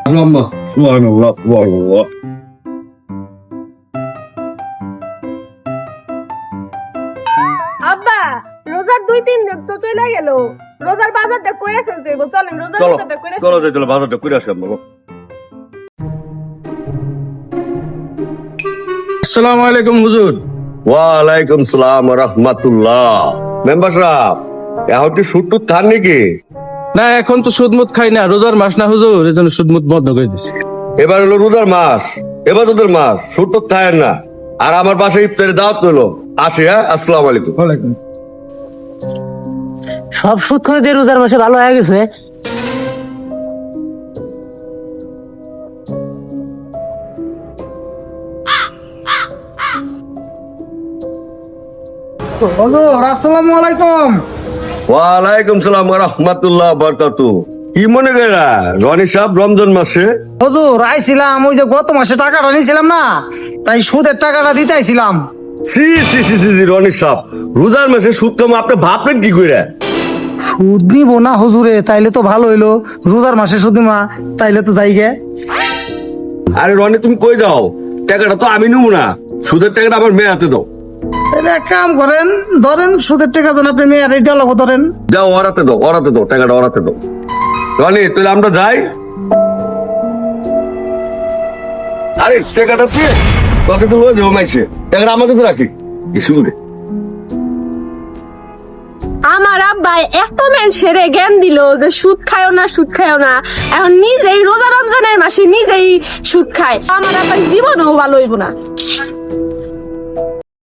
আল্লাহ সুবহানাল্লাহ সুবহানাল্লাহ। আব্বা রোজার 2-3 দিন তো চলে গেল, রোজার বাজারটা কইরা ফেলতে হইব। চলেন রোজার চলো বাজারটা কইরা চলো যাই, তাহলে বাজারটা করে আসি আমরা। আসসালামু আলাইকুম হুজুর। ওয়ালাইকুম সালাম রাহমাতুল্লাহ। মেম্বার সাহেব, এখন কি শুটু থান নাকি? না এখন তো সুদমুদ খাই না, রোজার মাস না হুজুর, এই জন্য সুদমুদ বন্ধ করে দিচ্ছি। এবার হলো রোজার মাস, এবার তোদের মাস, শুটু থাকেন না। আর আমার বাসায় ইফতারের দাওয়াত হলো, আসি। হ্যাঁ, আসসালামু আলাইকুম। সব সুদ করে দিয়ে রোজার মাসে ভালো হয়ে গেছে। আসসালামু আলাইকুম। ওয়ালাইকুম সালাম রাহমাতুল্লাহ বারাকাতু। কি মনে করা রনি সাহেব রমজান মাসে? হুজুর আইছিলাম, ওই যে গত মাসে টাকাটা নিয়েছিলাম না, তাই সুদের টাকাটা দিতে আইছিলাম। সি সি সি সি সি, রনি সাহেব রোজার মাসে সুদ কম আপনি ভাবলেন কি করে? সুদ নিব না হুজুরে, তাইলে তো ভালো হইলো। রোজার মাসে সুদ নিব না, তাইলে তো যাই গে। আরে রনি তুমি কই যাও? টাকাটা তো আমি নেবো না, সুদের টাকাটা আমার মেয়ে হাতে দাও। তাহলে এক কাম করেন, ধরেন সুদের টাকা যেন আপনি মেয়ের দেওয়া লাগবো, ধরেন। যাও ওরাতে দাও, ওরাতে দাও, টাকাটা ওরাতে দাও। রনি তাহলে আমরা যাই। আরে টাকাটা দিয়ে তোকে তো লয়ে যাবো মাইছে, টাকাটা আমার কাছে রাখি। কিছু করে আমার আব্বা এত মানুষের জ্ঞান দিল যে সুদ খায়ও না, সুদ খায়ও না, এখন নিজেই রোজা রমজানের মাসে নিজেই সুদ খায়। আমার আব্বার জীবনও ভালো হইব না।